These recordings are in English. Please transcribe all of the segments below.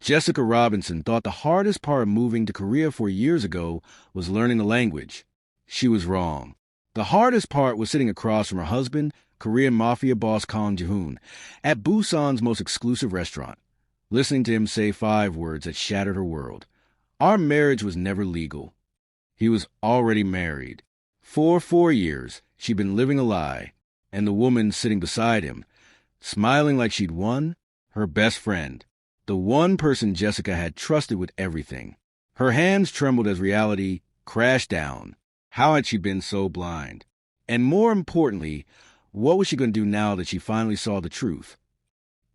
Jessica Robinson thought the hardest part of moving to Korea 4 years ago was learning the language. She was wrong. The hardest part was sitting across from her husband, Korean Mafia boss Kang Ji-hoon, at Busan's most exclusive restaurant, listening to him say 5 words that shattered her world. Our marriage was never legal. He was already married. For 4 years, she'd been living a lie, and the woman sitting beside him, smiling like she'd won, her best friend, the one person Jessica had trusted with everything. Her hands trembled as reality crashed down. How had she been so blind? And more importantly, what was she going to do now that she finally saw the truth?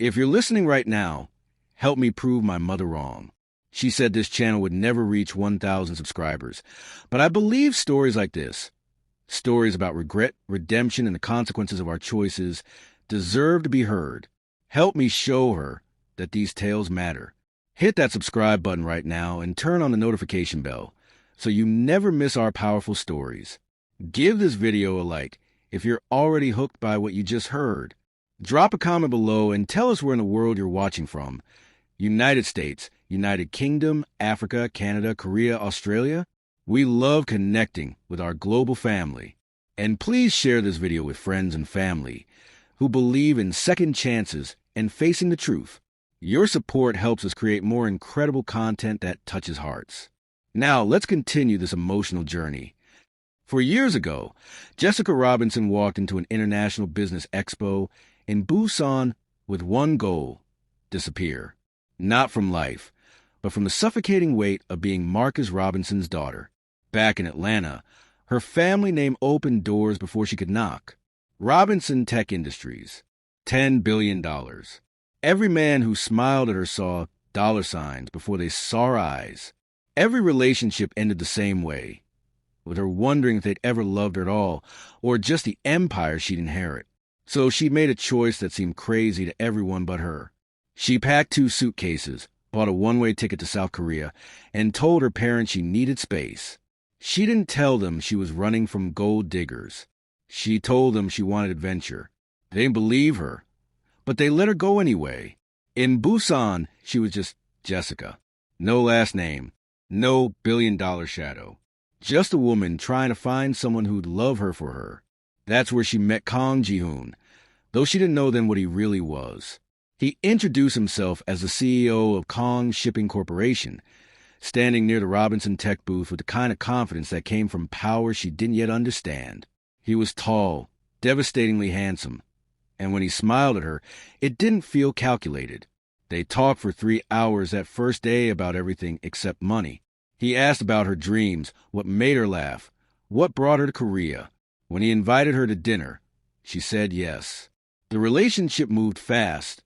If you're listening right now, help me prove my mother wrong. She said this channel would never reach 1,000 subscribers. But I believe stories like this, stories about regret, redemption, and the consequences of our choices, deserve to be heard. Help me show her that these tales matter. Hit that subscribe button right now and turn on the notification bell so you never miss our powerful stories. Give this video a like if you're already hooked by what you just heard. Drop a comment below and tell us where in the world you're watching from. United States, United Kingdom, Africa, Canada, Korea, Australia. We love connecting with our global family. And please share this video with friends and family who believe in second chances and facing the truth. Your support helps us create more incredible content that touches hearts. Now, let's continue this emotional journey. 4 years ago, Jessica Robinson walked into an international business expo in Busan with one goal: disappear. Not from life, but from the suffocating weight of being Marcus Robinson's daughter. Back in Atlanta, her family name opened doors before she could knock. Robinson Tech Industries, $10 billion. Every man who smiled at her saw dollar signs before they saw her eyes. Every relationship ended the same way, with her wondering if they'd ever loved her at all, or just the empire she'd inherit. So she made a choice that seemed crazy to everyone but her. She packed 2 suitcases, bought a one-way ticket to South Korea, and told her parents she needed space. She didn't tell them she was running from gold diggers. She told them she wanted adventure. They didn't believe her, but they let her go anyway. In Busan, she was just Jessica. No last name, no billion-dollar shadow. Just a woman trying to find someone who'd love her for her. That's where she met Kang Ji-hoon, though she didn't know then what he really was. He introduced himself as the CEO of Kang Shipping Corporation, standing near the Robinson Tech booth with the kind of confidence that came from power she didn't yet understand. He was tall, devastatingly handsome, and when he smiled at her, it didn't feel calculated. They talked for 3 hours that first day about everything except money. He asked about her dreams, what made her laugh, what brought her to Korea. When he invited her to dinner, she said yes. The relationship moved fast.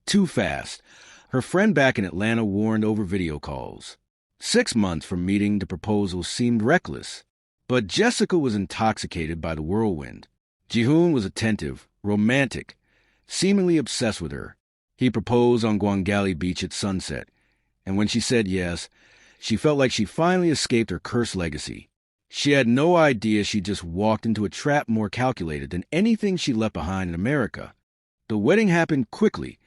Too fast. Her friend back in Atlanta warned over video calls. 6 months from meeting to proposal seemed reckless. But Jessica was intoxicated by the whirlwind. Ji-hoon was attentive, romantic, seemingly obsessed with her. He proposed on Gwangali Beach at sunset, and when she said yes, she felt like she finally escaped her cursed legacy. She had no idea she just walked into a trap more calculated than anything she left behind in America. The wedding happened quickly.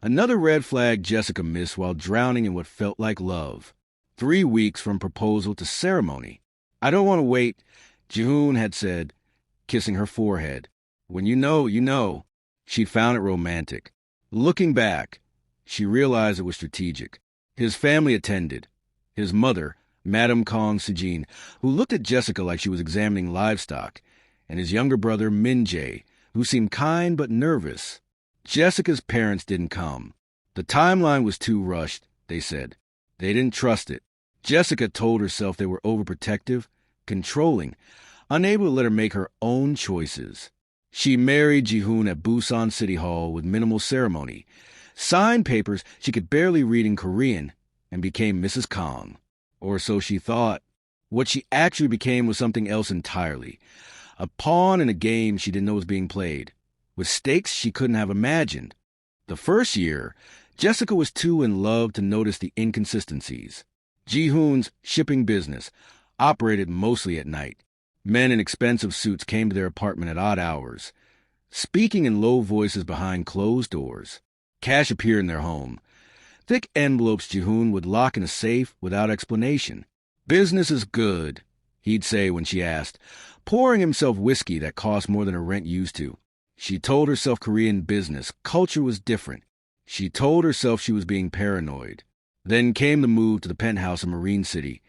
Another red flag Jessica missed while drowning in what felt like love. 3 weeks from proposal to ceremony. "I don't want to wait," Ji-hoon had said, kissing her forehead. "When you know, you know." She found it romantic. Looking back, she realized it was strategic. His family attended. His mother, Madame Kang Sejin, who looked at Jessica like she was examining livestock, and his younger brother, Min Jae, who seemed kind but nervous. Jessica's parents didn't come. The timeline was too rushed, they said. They didn't trust it. Jessica told herself they were overprotective, controlling, unable to let her make her own choices. She married Ji-hoon at Busan City Hall with minimal ceremony, signed papers she could barely read in Korean, and became Mrs. Kang. Or so she thought. What she actually became was something else entirely. A pawn in a game she didn't know was being played, with stakes she couldn't have imagined. The first year, Jessica was too in love to notice the inconsistencies. Ji-hoon's shipping business operated mostly at night. Men in expensive suits came to their apartment at odd hours, speaking in low voices behind closed doors. Cash appeared in their home. Thick envelopes Ji-hoon would lock in a safe without explanation. "Business is good," he'd say when she asked, pouring himself whiskey that cost more than her rent used to. She told herself Korean business culture was different. She told herself she was being paranoid. Then came the move to the penthouse in Marine City.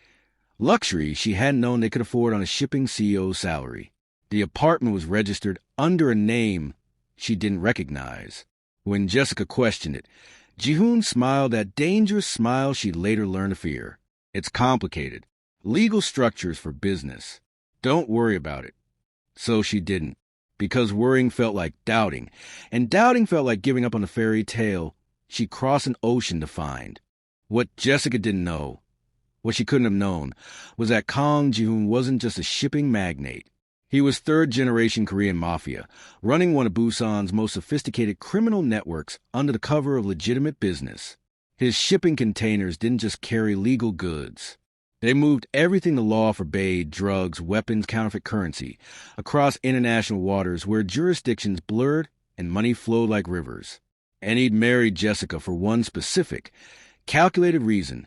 Luxury she hadn't known they could afford on a shipping CEO's salary. The apartment was registered under a name she didn't recognize. When Jessica questioned it, Ji-hoon smiled that dangerous smile she'd later learn to fear. "It's complicated. Legal structures for business. Don't worry about it." So she didn't, because worrying felt like doubting, and doubting felt like giving up on the fairy tale she'd crossed an ocean to find. What Jessica didn't know, what she couldn't have known, was that Kang Ji-hoon wasn't just a shipping magnate. He was third-generation Korean Mafia, running one of Busan's most sophisticated criminal networks under the cover of legitimate business. His shipping containers didn't just carry legal goods. They moved everything the law forbade, drugs, weapons, counterfeit currency, across international waters where jurisdictions blurred and money flowed like rivers. And he'd married Jessica for one specific, calculated reason: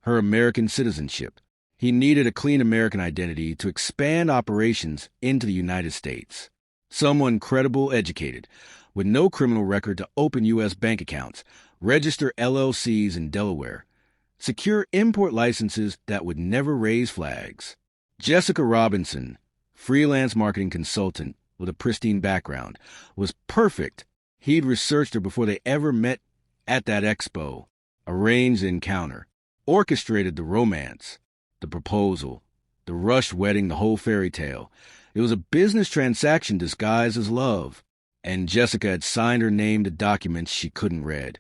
her American citizenship. He needed a clean American identity to expand operations into the United States. Someone credible, educated, with no criminal record to open U.S. bank accounts, register LLCs in Delaware, secure import licenses that would never raise flags. Jessica Robinson, freelance marketing consultant with a pristine background, was perfect. He'd researched her before they ever met at that expo, arranged the encounter, orchestrated the romance, the proposal, the rushed wedding, the whole fairy tale. It was a business transaction disguised as love, and Jessica had signed her name to documents she couldn't read,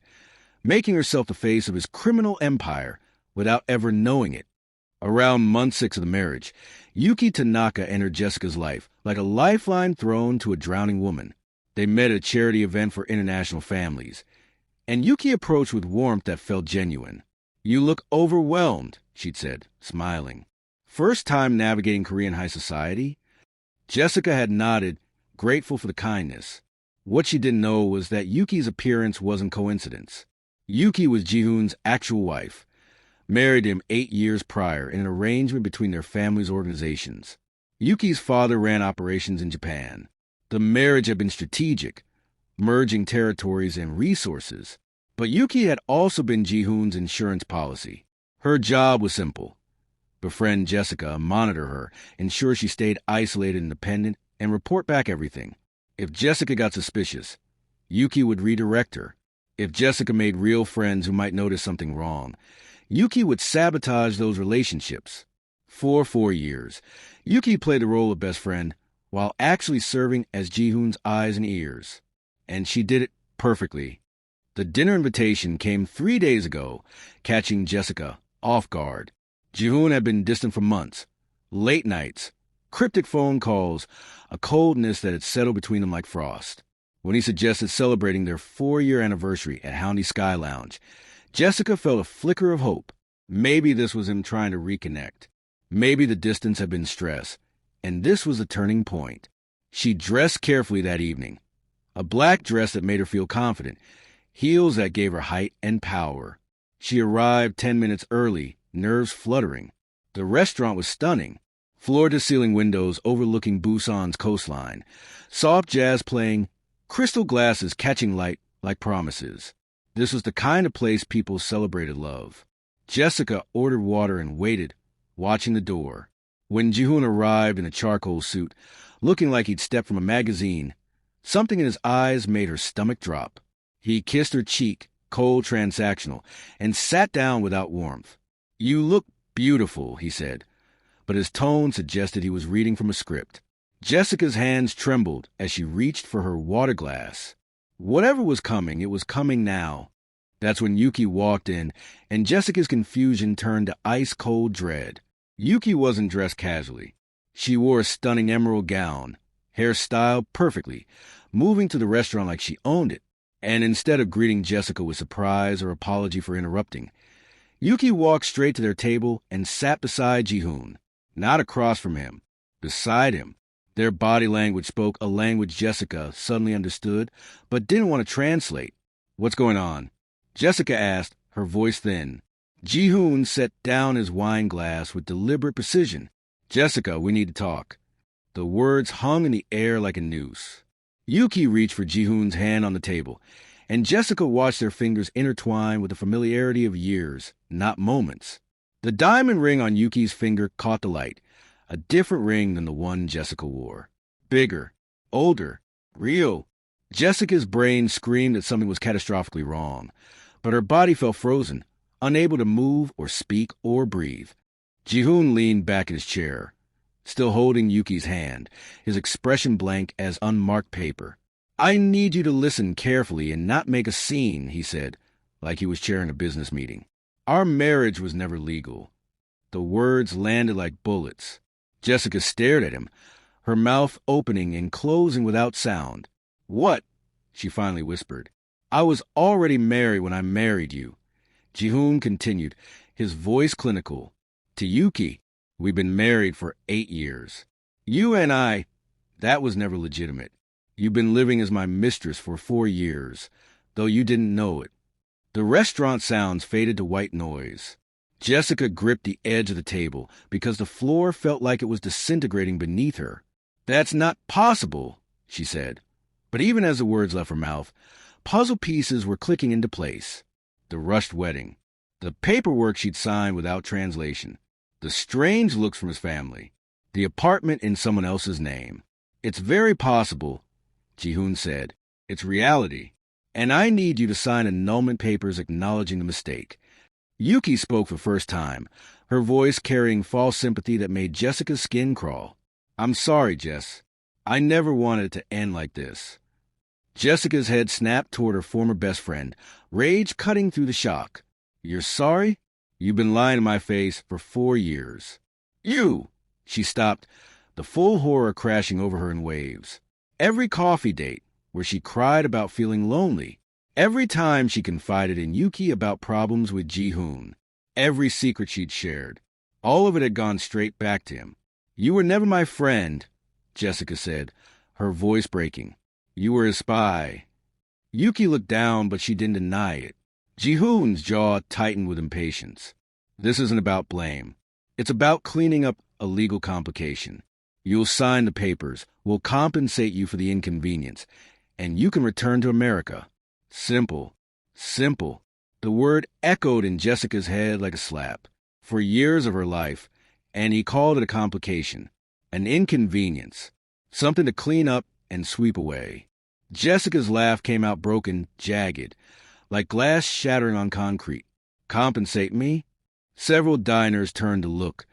making herself the face of his criminal empire without ever knowing it. Around month 6 of the marriage, Yuki Tanaka entered Jessica's life like a lifeline thrown to a drowning woman. They met at a charity event for international families, and Yuki approached with warmth that felt genuine. "You look overwhelmed," she'd said, smiling. "First time navigating Korean high society?" Jessica had nodded, grateful for the kindness. What she didn't know was that Yuki's appearance wasn't coincidence. Yuki was Ji-hoon's actual wife, married him 8 years prior in an arrangement between their family's organizations. Yuki's father ran operations in Japan. The marriage had been strategic, merging territories and resources. But Yuki had also been Ji-hoon's insurance policy. Her job was simple: befriend Jessica, monitor her, ensure she stayed isolated and independent, and report back everything. If Jessica got suspicious, Yuki would redirect her. If Jessica made real friends who might notice something wrong, Yuki would sabotage those relationships. For 4 years, Yuki played the role of best friend while actually serving as Ji-hoon's eyes and ears. And she did it perfectly. The dinner invitation came 3 days ago, catching Jessica off guard. Ji-hoon had been distant for months. Late nights, cryptic phone calls, a coldness that had settled between them like frost. When he suggested celebrating their 4-year anniversary at Houndy Sky Lounge, Jessica felt a flicker of hope. Maybe this was him trying to reconnect. Maybe the distance had been stress, and this was a turning point. She dressed carefully that evening. A black dress that made her feel confident, heels that gave her height and power. She arrived 10 minutes early, nerves fluttering. The restaurant was stunning. Floor-to-ceiling windows overlooking Busan's coastline. Soft jazz playing, crystal glasses catching light like promises. This was the kind of place people celebrated love. Jessica ordered water and waited, watching the door. When Ji-hoon arrived in a charcoal suit, looking like he'd stepped from a magazine, something in his eyes made her stomach drop. He kissed her cheek, cold, transactional, and sat down without warmth. "You look beautiful," he said, but his tone suggested he was reading from a script. Jessica's hands trembled as she reached for her water glass. Whatever was coming, it was coming now. That's when Yuki walked in, and Jessica's confusion turned to ice-cold dread. Yuki wasn't dressed casually. She wore a stunning emerald gown, hair styled perfectly, moving to the restaurant like she owned it. And instead of greeting Jessica with surprise or apology for interrupting, Yuki walked straight to their table and sat beside Ji-hoon, not across from him, beside him. Their body language spoke a language Jessica suddenly understood, but didn't want to translate. "What's going on?" Jessica asked, her voice thin. Ji-hoon set down his wine glass with deliberate precision. "Jessica, we need to talk." The words hung in the air like a noose. Yuki reached for Ji-hoon's hand on the table, and Jessica watched their fingers intertwine with the familiarity of years, not moments. The diamond ring on Yuki's finger caught the light, a different ring than the one Jessica wore. Bigger, older, real. Jessica's brain screamed that something was catastrophically wrong, but her body felt frozen, unable to move or speak or breathe. Ji-hoon leaned back in his chair, still holding Yuki's hand, his expression blank as unmarked paper. "I need you to listen carefully and not make a scene," he said, like he was chairing a business meeting. "Our marriage was never legal." The words landed like bullets. Jessica stared at him, her mouth opening and closing without sound. "What?" she finally whispered. "I was already married when I married you." Ji-hoon continued, his voice clinical. "To Yuki, we've been married for 8 years. You and I, that was never legitimate. You've been living as my mistress for 4 years, though you didn't know it." The restaurant sounds faded to white noise. Jessica gripped the edge of the table because the floor felt like it was disintegrating beneath her. "That's not possible," she said. But even as the words left her mouth, puzzle pieces were clicking into place. The rushed wedding, the paperwork she'd signed without translation, the strange looks from his family, the apartment in someone else's name. "It's very possible," Ji-hoon said. "It's reality. And I need you to sign annulment papers acknowledging the mistake." Yuki spoke for the first time, her voice carrying false sympathy that made Jessica's skin crawl. "I'm sorry, Jess. I never wanted it to end like this." Jessica's head snapped toward her former best friend, rage cutting through the shock. "You're sorry? You've been lying in my face for 4 years. You!" She stopped, the full horror crashing over her in waves. Every coffee date, where she cried about feeling lonely. Every time she confided in Yuki about problems with Ji-hoon. Every secret she'd shared. All of it had gone straight back to him. "You were never my friend," Jessica said, her voice breaking. "You were a spy." Yuki looked down, but she didn't deny it. Ji-hoon's jaw tightened with impatience. "This isn't about blame. It's about cleaning up a legal complication. You'll sign the papers. We'll compensate you for the inconvenience. And you can return to America." Simple. Simple. The word echoed in Jessica's head like a slap. For years of her life, and he called it a complication, an inconvenience, something to clean up and sweep away. Jessica's laugh came out broken, jagged, like glass shattering on concrete. "Compensate me?" Several diners turned to look,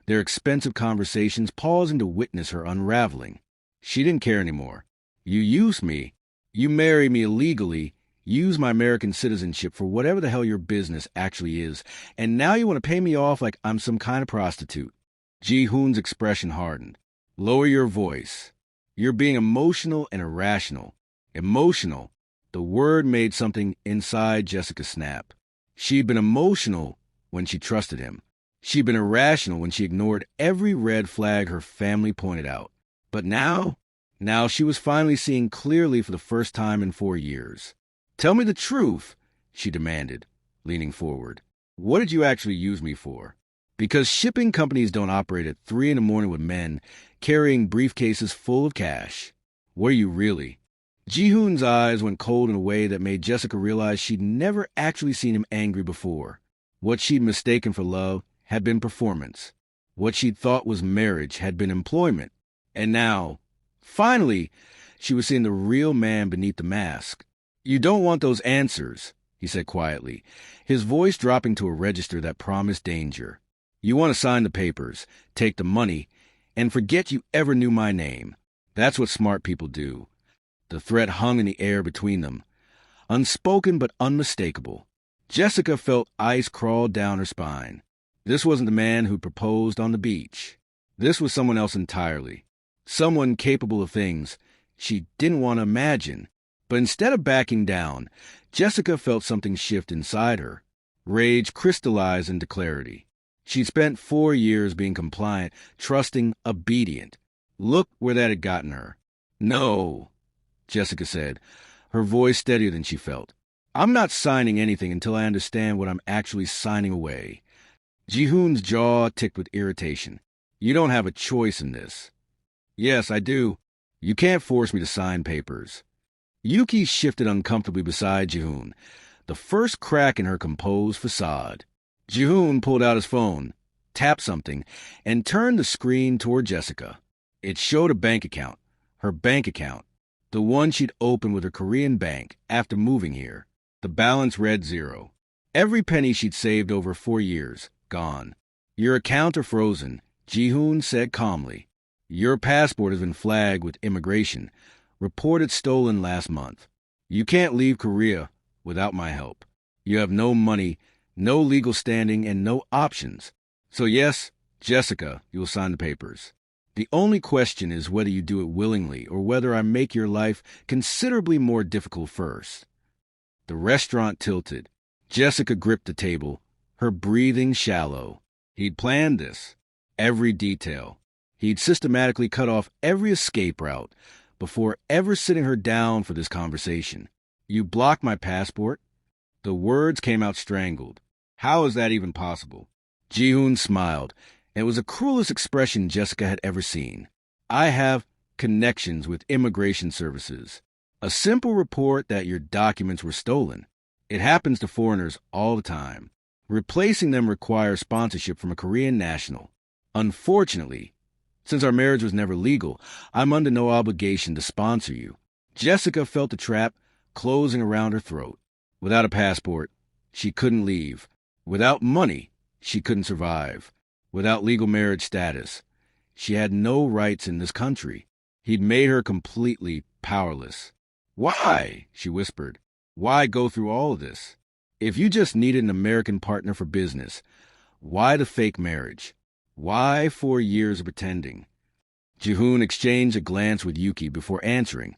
their expensive conversations pausing to witness her unraveling. She didn't care anymore. "You use me. You marry me illegally, use my American citizenship for whatever the hell your business actually is, and now you want to pay me off like I'm some kind of prostitute." Ji-hoon's expression hardened. "Lower your voice. You're being emotional and irrational." Emotional. The word made something inside Jessica snap. She'd been emotional when she trusted him. She'd been irrational when she ignored every red flag her family pointed out. But now she was finally seeing clearly for the first time in 4 years. "Tell me the truth," she demanded, leaning forward. "What did you actually use me for?" Because shipping companies don't operate at 3 in the morning with men carrying briefcases full of cash. Were you really? Ji-hoon's eyes went cold in a way that made Jessica realize she'd never actually seen him angry before. What she'd mistaken for love had been performance. What she'd thought was marriage had been employment. And now, finally, she was seeing the real man beneath the mask. "You don't want those answers," he said quietly, his voice dropping to a register that promised danger. "You want to sign the papers, take the money, and forget you ever knew my name. That's what smart people do." The threat hung in the air between them, unspoken but unmistakable. Jessica felt ice crawl down her spine. This wasn't the man who proposed on the beach. This was someone else entirely. Someone capable of things she didn't want to imagine. But instead of backing down, Jessica felt something shift inside her. Rage crystallized into clarity. She'd spent 4 years being compliant, trusting, obedient. Look where that had gotten her. "No," Jessica said, her voice steadier than she felt. I'm not signing anything until I understand what I'm actually signing away. Ji-hoon's jaw ticked with irritation. You don't have a choice in this. Yes, I do. You can't force me to sign papers. Yuki shifted uncomfortably beside Ji-hoon, the first crack in her composed facade. Ji-hoon pulled out his phone, tapped something, and turned the screen toward Jessica. It showed a bank account, her bank account, the one she'd opened with her Korean bank after moving here. The balance read 0. Every penny she'd saved over 4 years, gone. Your account are frozen, Ji-hoon said calmly. Your passport has been flagged with immigration, reported stolen last month. You can't leave Korea without my help. You have no money, no legal standing, and no options. So yes, Jessica, you will sign the papers. The only question is whether you do it willingly or whether I make your life considerably more difficult first. The restaurant tilted. Jessica gripped the table, her breathing shallow. He'd planned this. Every detail. He'd systematically cut off every escape route before ever sitting her down for this conversation. You blocked my passport? The words came out strangled. How is that even possible? Ji-hoon smiled. It was the cruelest expression Jessica had ever seen. I have connections with immigration services. A simple report that your documents were stolen. It happens to foreigners all the time. Replacing them requires sponsorship from a Korean national. Unfortunately, since our marriage was never legal, I'm under no obligation to sponsor you. Jessica felt the trap closing around her throat. Without a passport, she couldn't leave. Without money, she couldn't survive. Without legal marriage status, she had no rights in this country. He'd made her completely powerless. Why? She whispered. Why go through all of this? If you just needed an American partner for business, why the fake marriage? Why 4 years of pretending? Ji-hoon exchanged a glance with Yuki before answering.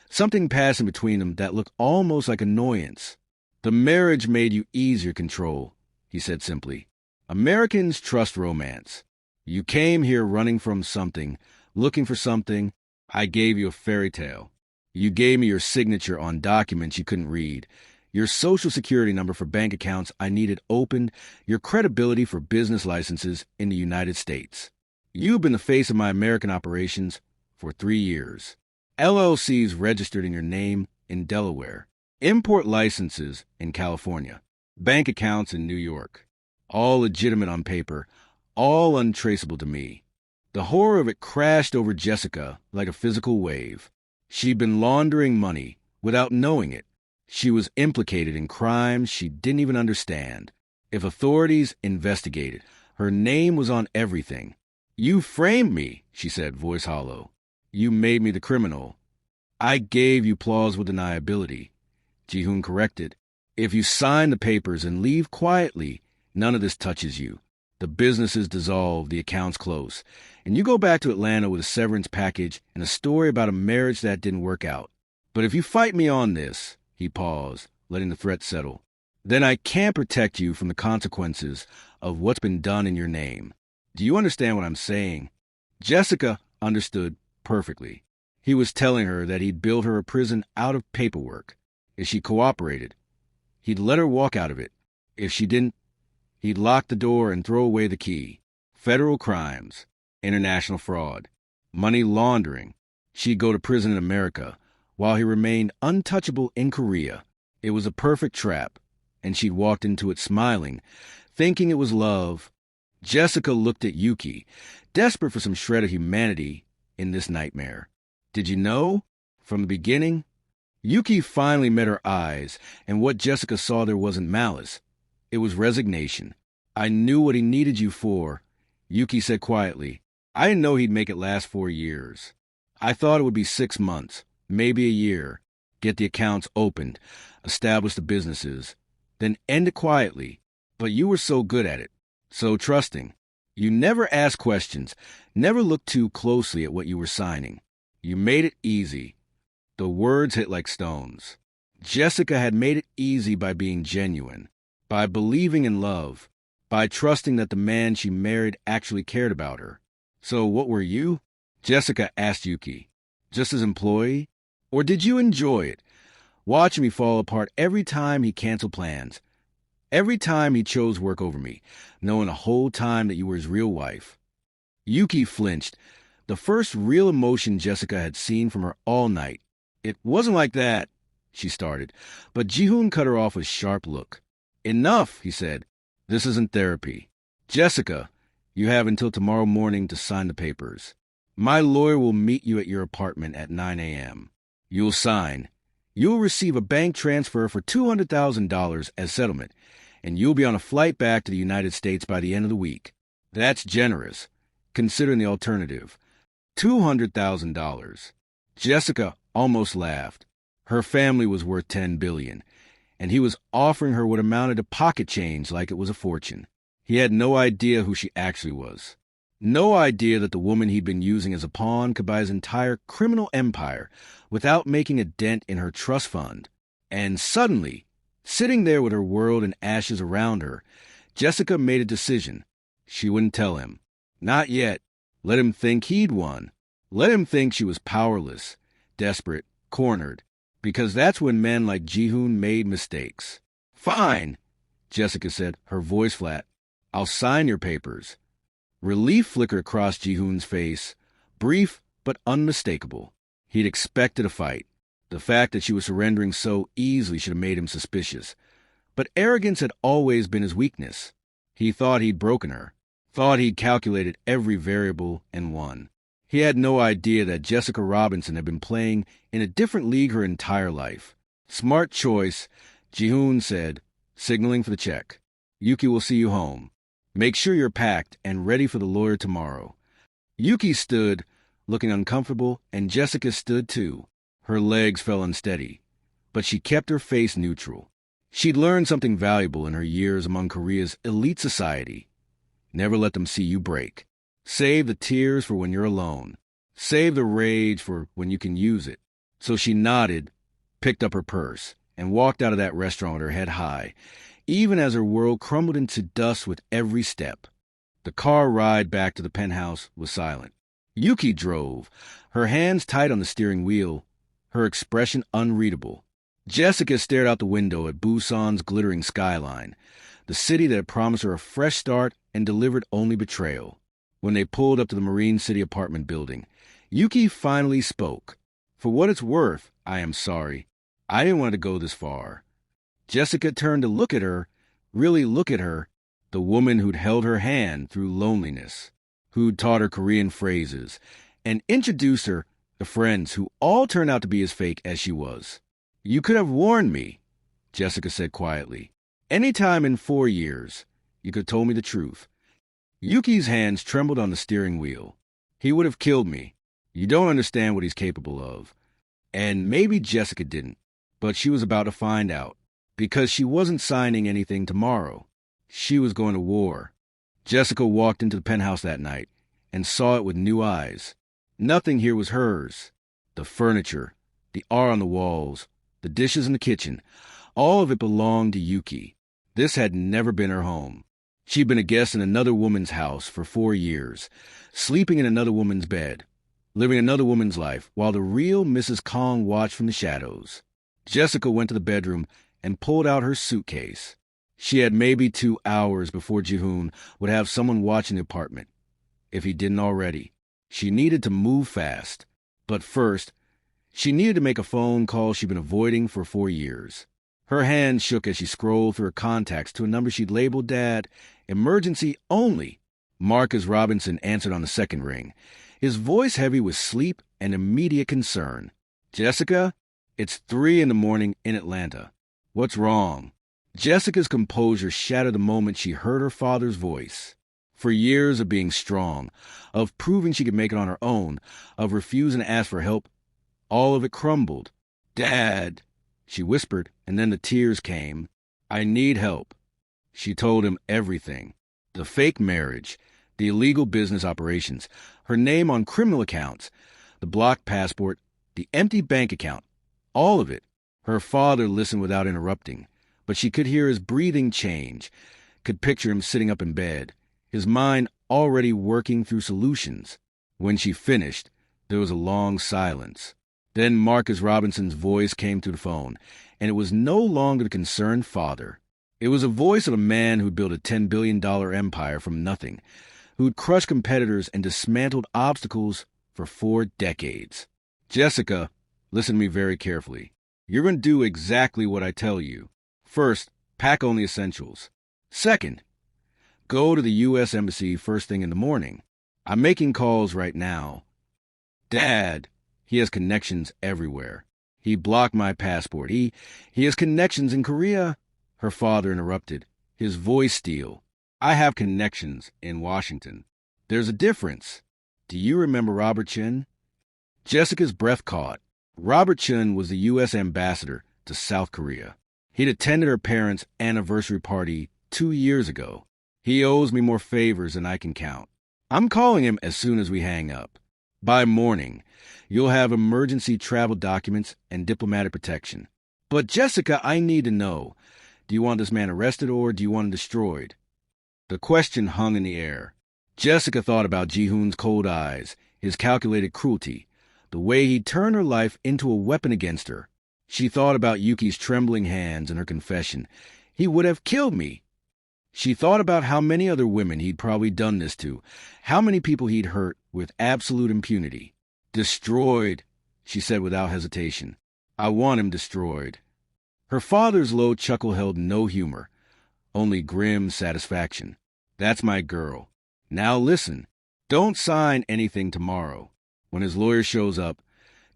Something passed in between them that looked almost like annoyance. The marriage made you easier to control, he said simply. Americans trust romance. You came here running from something, looking for something. I gave you a fairy tale. You gave me your signature on documents you couldn't read, your social security number for bank accounts I needed opened, your credibility for business licenses in the United States. You've been the face of my American operations for 3 years. LLCs registered in your name in Delaware, import licenses in California, bank accounts in New York. All legitimate on paper, all untraceable to me. The horror of it crashed over Jessica like a physical wave. She'd been laundering money without knowing it. She was implicated in crimes she didn't even understand. If authorities investigated, her name was on everything. You framed me, she said, voice hollow. You made me the criminal. I gave you plausible deniability. Ji-hoon corrected. If you sign the papers and leave quietly, none of this touches you. The business is dissolved, the accounts close, and you go back to Atlanta with a severance package and a story about a marriage that didn't work out. But if you fight me on this, he paused, letting the threat settle, then I can't protect you from the consequences of what's been done in your name. Do you understand what I'm saying? Jessica understood perfectly. He was telling her that he'd built her a prison out of paperwork. If she cooperated, he'd let her walk out of it. If she didn't, he'd lock the door and throw away the key. Federal crimes, international fraud, money laundering. She'd go to prison in America, while he remained untouchable in Korea. It was a perfect trap, and she'd walked into it smiling, thinking it was love. Jessica looked at Yuki, desperate for some shred of humanity in this nightmare. Did you know? From the beginning? Yuki finally met her eyes, and what Jessica saw there wasn't malice. It was resignation. I knew what he needed you for, Yuki said quietly. I didn't know he'd make it last 4 years. I thought it would be 6 months, maybe a year. Get the accounts opened, establish the businesses, then end it quietly. But you were so good at it, so trusting. You never asked questions, never looked too closely at what you were signing. You made it easy. The words hit like stones. Jessica had made it easy by being genuine, by believing in love, by trusting that the man she married actually cared about her. So what were you? Jessica asked Yuki. Just as employee? Or did you enjoy it? watching me fall apart every time he canceled plans, every time he chose work over me, knowing the whole time that you were his real wife. Yuki flinched, the first real emotion Jessica had seen from her all night. It wasn't like that, she started, but Ji-hoon cut her off with a sharp look. Enough, he said. This isn't therapy. Jessica, you have until tomorrow morning to sign the papers. My lawyer will meet you at your apartment at 9 a.m. You'll sign. You'll receive a bank transfer for $200,000 as settlement, and you'll be on a flight back to the United States by the end of the week. That's generous, considering the alternative. $200,000. Jessica almost laughed. Her family was worth $10 billion, and he was offering her what amounted to pocket change like it was a fortune. He had no idea who she actually was. No idea that the woman he'd been using as a pawn could buy his entire criminal empire without making a dent in her trust fund. And suddenly, sitting there with her world in ashes around her, Jessica made a decision. She wouldn't tell him. Not yet. Let him think he'd won. Let him think she was powerless, desperate, cornered, because that's when men like Ji-hoon made mistakes. Fine, Jessica said, her voice flat. I'll sign your papers. Relief flickered across Ji-hoon's face, brief but unmistakable. He'd expected a fight. The fact that she was surrendering so easily should have made him suspicious. But arrogance had always been his weakness. He thought he'd broken her, thought he'd calculated every variable and won. He had no idea that Jessica Robinson had been playing in a different league her entire life. Smart choice, Ji-hoon said, signaling for the check. Yuki will see you home. Make sure you're packed and ready for the lawyer tomorrow. Yuki stood, looking uncomfortable, and Jessica stood too. Her legs fell unsteady, but she kept her face neutral. She'd learned something valuable in her years among Korea's elite society. Never let them see you break. Save the tears for when you're alone. Save the rage for when you can use it. So she nodded, picked up her purse, and walked out of that restaurant with her head high, even as her world crumbled into dust with every step. The car ride back to the penthouse was silent. Yuki drove, her hands tight on the steering wheel, her expression unreadable. Jessica stared out the window at Busan's glittering skyline, the city that had promised her a fresh start and delivered only betrayal. When they pulled up to the Marine City apartment building, Yuki finally spoke. For what it's worth, I am sorry. I didn't want to go this far. Jessica turned to look at her, really look at her, the woman who'd held her hand through loneliness, who'd taught her Korean phrases, and introduced her to friends who all turned out to be as fake as she was. You could have warned me, Jessica said quietly. Any time in 4 years, you could have told me the truth. Yuki's hands trembled on the steering wheel. He would have killed me. You don't understand what he's capable of. And maybe Jessica didn't, but she was about to find out. Because she wasn't signing anything tomorrow. She was going to war. Jessica walked into the penthouse that night and saw it with new eyes. Nothing here was hers. The furniture, the art on the walls, the dishes in the kitchen, all of it belonged to Yuki. This had never been her home. She'd been a guest in another woman's house for 4 years, sleeping in another woman's bed, living another woman's life, while the real Mrs. Kang watched from the shadows. Jessica went to the bedroom and pulled out her suitcase. She had maybe 2 hours before Ji-hoon would have someone watching the apartment, if he didn't already. She needed to move fast. But first, she needed to make a phone call she'd been avoiding for 4 years. Her hand shook as she scrolled through her contacts to a number she'd labeled Dad, emergency only. Marcus Robinson answered on the second ring, his voice heavy with sleep and immediate concern. Jessica, it's 3 a.m. in Atlanta. What's wrong? Jessica's composure shattered the moment she heard her father's voice. For years of being strong, of proving she could make it on her own, of refusing to ask for help, all of it crumbled. Dad, she whispered, and then the tears came. I need help. She told him everything. The fake marriage, the illegal business operations, her name on criminal accounts, the blocked passport, the empty bank account, all of it. Her father listened without interrupting, but she could hear his breathing change, could picture him sitting up in bed, his mind already working through solutions. When she finished, there was a long silence. Then Marcus Robinson's voice came through the phone, and it was no longer the concerned father. It was a voice of a man who'd built a $10 billion empire from nothing, who'd crushed competitors and dismantled obstacles for 4 decades. Jessica, listen to me very carefully. You're going to do exactly what I tell you. First, pack only essentials. Second, go to the U.S. Embassy first thing in the morning. I'm making calls right now. Dad, he has connections everywhere. He blocked my passport. He has connections in Korea. Her father interrupted, his voice steel. I have connections in Washington. There's a difference. Do you remember Robert Chin? Jessica's breath caught. Robert Chin was the U.S. ambassador to South Korea. He'd attended her parents' anniversary party 2 years ago. He owes me more favors than I can count. I'm calling him as soon as we hang up. By morning, you'll have emergency travel documents and diplomatic protection. But Jessica, I need to know. Do you want this man arrested or do you want him destroyed? The question hung in the air. Jessica thought about Ji-hoon's cold eyes, his calculated cruelty, the way he turned her life into a weapon against her. She thought about Yuki's trembling hands and her confession. He would have killed me. She thought about how many other women he'd probably done this to, how many people he'd hurt with absolute impunity. Destroyed, she said without hesitation. I want him destroyed. Her father's low chuckle held no humor, only grim satisfaction. That's my girl. Now listen, don't sign anything tomorrow. When his lawyer shows up,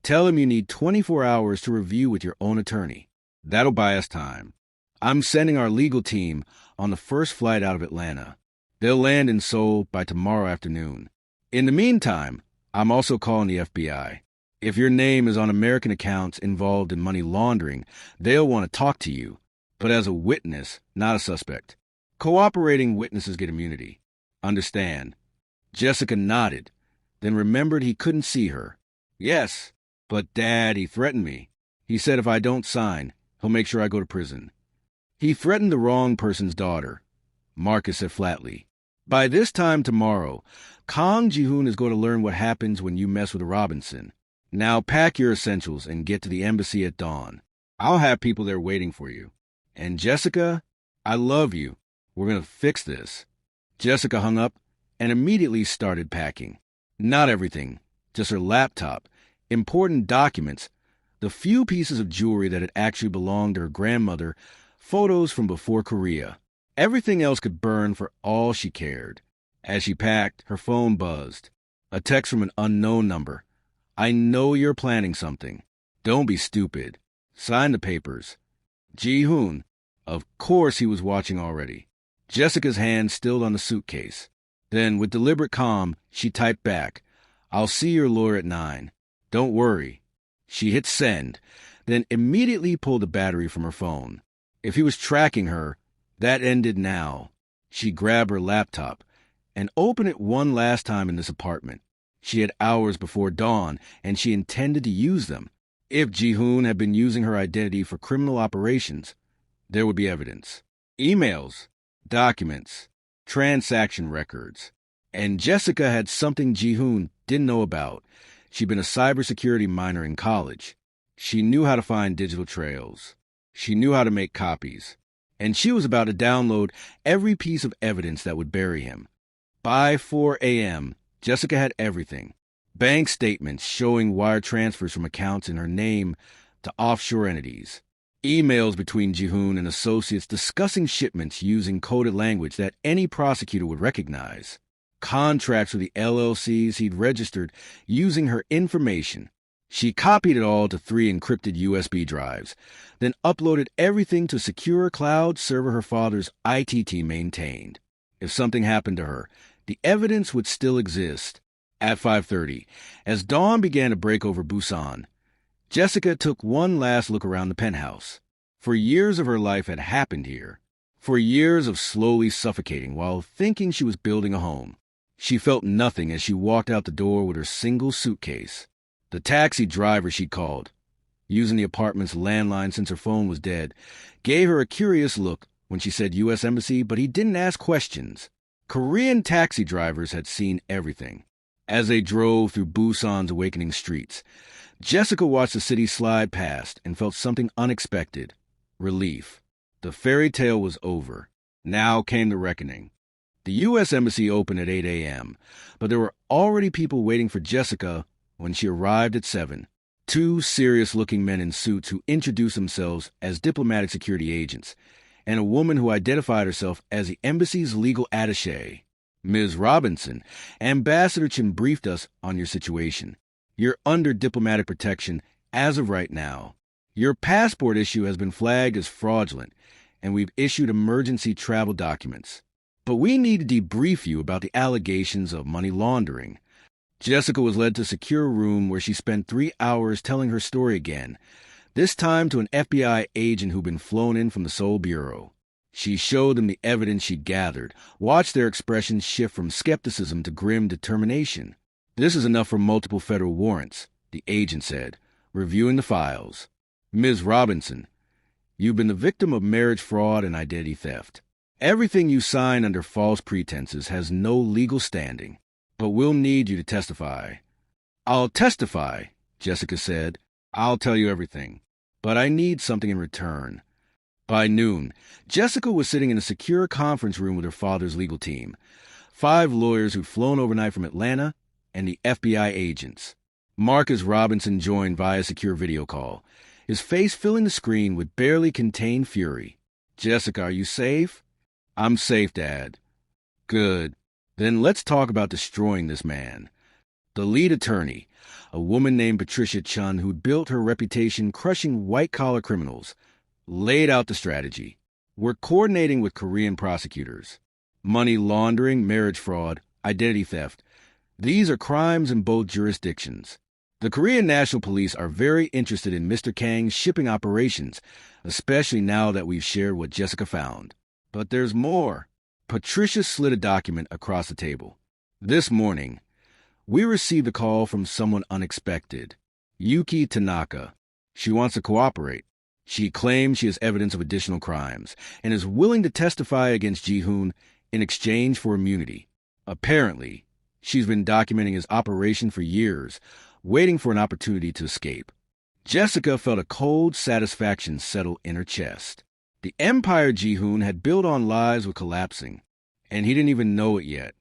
tell him you need 24 hours to review with your own attorney. That'll buy us time. I'm sending our legal team on the first flight out of Atlanta. They'll land in Seoul by tomorrow afternoon. In the meantime, I'm also calling the FBI. If your name is on American accounts involved in money laundering, they'll want to talk to you, but as a witness, not a suspect. Cooperating witnesses get immunity. Understand? Jessica nodded, then remembered he couldn't see her. Yes, but Dad, he threatened me. He said if I don't sign, he'll make sure I go to prison. He threatened the wrong person's daughter, Marcus said flatly. By this time tomorrow, Kang Ji-hoon is going to learn what happens when you mess with a Robinson. Now pack your essentials and get to the embassy at dawn. I'll have people there waiting for you. And Jessica, I love you. We're going to fix this. Jessica hung up and immediately started packing. Not everything, just her laptop, important documents, the few pieces of jewelry that had actually belonged to her grandmother, photos from before Korea. Everything else could burn for all she cared. As she packed, her phone buzzed. A text from an unknown number. I know you're planning something. Don't be stupid. Sign the papers. Ji-hoon. Of course he was watching already. Jessica's hand still on the suitcase. Then, with deliberate calm, she typed back, I'll see your lawyer at 9. Don't worry. She hit send, then immediately pulled the battery from her phone. If he was tracking her, that ended now. She grabbed her laptop and opened it one last time in this apartment. She had hours before dawn, and she intended to use them. If Ji-hoon had been using her identity for criminal operations, there would be evidence. Emails, documents, transaction records. And Jessica had something Ji-hoon didn't know about. She'd been a cybersecurity minor in college. She knew how to find digital trails. She knew how to make copies. And she was about to download every piece of evidence that would bury him. By 4 a.m., Jessica had everything. Bank statements showing wire transfers from accounts in her name to offshore entities. Emails between Ji-hoon and associates discussing shipments using coded language that any prosecutor would recognize. Contracts with the LLCs he'd registered using her information. She copied it all to 3 encrypted USB drives, then uploaded everything to a secure cloud server her father's IT team maintained. If something happened to her, the evidence would still exist. At 5:30, as dawn began to break over Busan, Jessica took one last look around the penthouse. For years of her life had happened here. For years of slowly suffocating while thinking she was building a home. She felt nothing as she walked out the door with her single suitcase. The taxi driver she called, using the apartment's landline since her phone was dead, gave her a curious look when she said U.S. Embassy, but he didn't ask questions. Korean taxi drivers had seen everything. As they drove through Busan's awakening streets, Jessica watched the city slide past and felt something unexpected. Relief. The fairy tale was over. Now came the reckoning. The U.S. Embassy opened at 8 a.m., but there were already people waiting for Jessica when she arrived at 7. Two serious-looking men in suits who introduced themselves as diplomatic security agents, and a woman who identified herself as the embassy's legal attaché. Ms. Robinson, Ambassador Chin briefed us on your situation. You're under diplomatic protection as of right now. Your passport issue has been flagged as fraudulent, and we've issued emergency travel documents. But we need to debrief you about the allegations of money laundering. Jessica was led to a secure room where she spent 3 hours telling her story again, this time to an FBI agent who'd been flown in from the Seoul Bureau. She showed them the evidence she'd gathered, watched their expressions shift from skepticism to grim determination. This is enough for multiple federal warrants, the agent said, reviewing the files. Ms. Robinson, you've been the victim of marriage fraud and identity theft. Everything you sign under false pretenses has no legal standing, but we'll need you to testify. I'll testify, Jessica said. I'll tell you everything, but I need something in return. By noon, Jessica was sitting in a secure conference room with her father's legal team, 5 lawyers who'd flown overnight from Atlanta, and the FBI agents. Marcus Robinson joined via secure video call, his face filling the screen with barely contained fury. Jessica, are you safe? I'm safe, Dad. Good. Then let's talk about destroying this man. The lead attorney, a woman named Patricia Chun who'd built her reputation crushing white-collar criminals, laid out the strategy. We're coordinating with Korean prosecutors. Money laundering, marriage fraud, identity theft. These are crimes in both jurisdictions. The Korean National Police are very interested in Mr. Kang's shipping operations, especially now that we've shared what Jessica found. But there's more. Patricia slid a document across the table. This morning, we received a call from someone unexpected. Yuki Tanaka. She wants to cooperate. She claims she has evidence of additional crimes and is willing to testify against Ji-hoon in exchange for immunity. Apparently, she's been documenting his operation for years, waiting for an opportunity to escape. Jessica felt a cold satisfaction settle in her chest. The empire Ji-hoon had built on lies was collapsing, and he didn't even know it yet.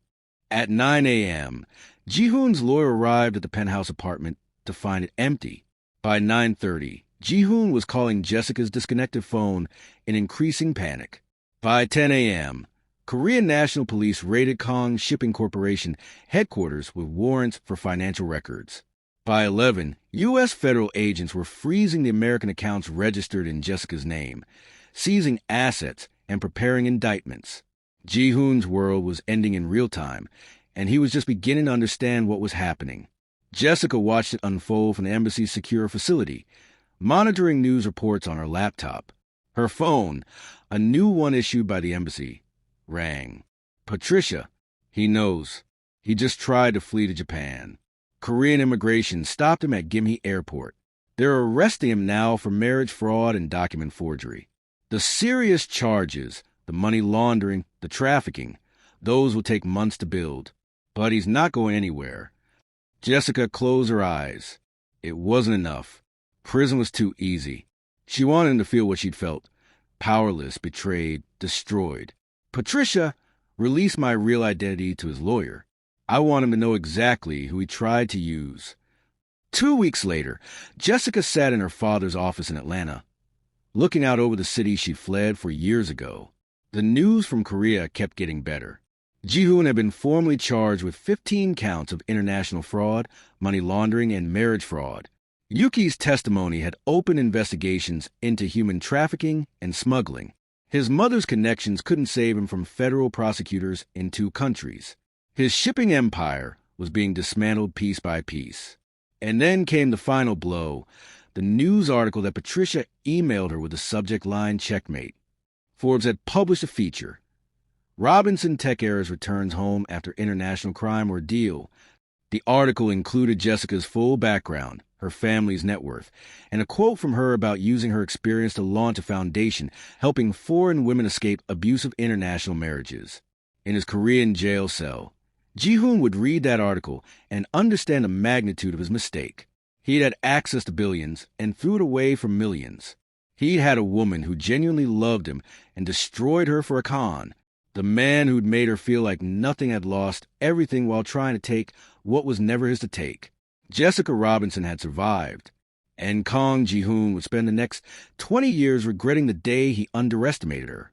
At 9 a.m., Ji-hoon's lawyer arrived at the penthouse apartment to find it empty. By 9:30, Ji-hoon was calling Jessica's disconnected phone in increasing panic. By 10 a.m., Korean National Police raided Kang Shipping Corporation headquarters with warrants for financial records. By 11, U.S. federal agents were freezing the American accounts registered in Jessica's name, seizing assets and preparing indictments. Ji-hoon's world was ending in real time, and he was just beginning to understand what was happening. Jessica watched it unfold from the embassy's secure facility, monitoring news reports on her laptop. Her phone, a new one issued by the embassy, rang. Patricia. He knows. He just tried to flee to Japan. Korean immigration stopped him at Gimhae Airport. They're arresting him now for marriage fraud and document forgery. The serious charges, the money laundering, the trafficking, those will take months to build. But he's not going anywhere. Jessica closed her eyes. It wasn't enough. Prison was too easy. She wanted him to feel what she'd felt. Powerless, betrayed, destroyed. Patricia released my real identity to his lawyer. I want him to know exactly who he tried to use. 2 weeks later, Jessica sat in her father's office in Atlanta, looking out over the city she fled for years ago. The news from Korea kept getting better. Ji-hoon had been formally charged with 15 counts of international fraud, money laundering, and marriage fraud. Yuki's testimony had opened investigations into human trafficking and smuggling. His mother's connections couldn't save him from federal prosecutors in 2 countries. His shipping empire was being dismantled piece by piece. And then came the final blow, the news article that Patricia emailed her with the subject line checkmate. Forbes had published a feature. Robinson Tech Heiress returns home after international crime ordeal. The article included Jessica's full background, her family's net worth, and a quote from her about using her experience to launch a foundation helping foreign women escape abusive international marriages. In his Korean jail cell, Ji-hoon would read that article and understand the magnitude of his mistake. He'd had access to billions and threw it away for millions. He'd had a woman who genuinely loved him and destroyed her for a con. The man who'd made her feel like nothing had lost everything while trying to take what was never his to take. Jessica Robinson had survived, and Kang Ji-hoon would spend the next 20 years regretting the day he underestimated her.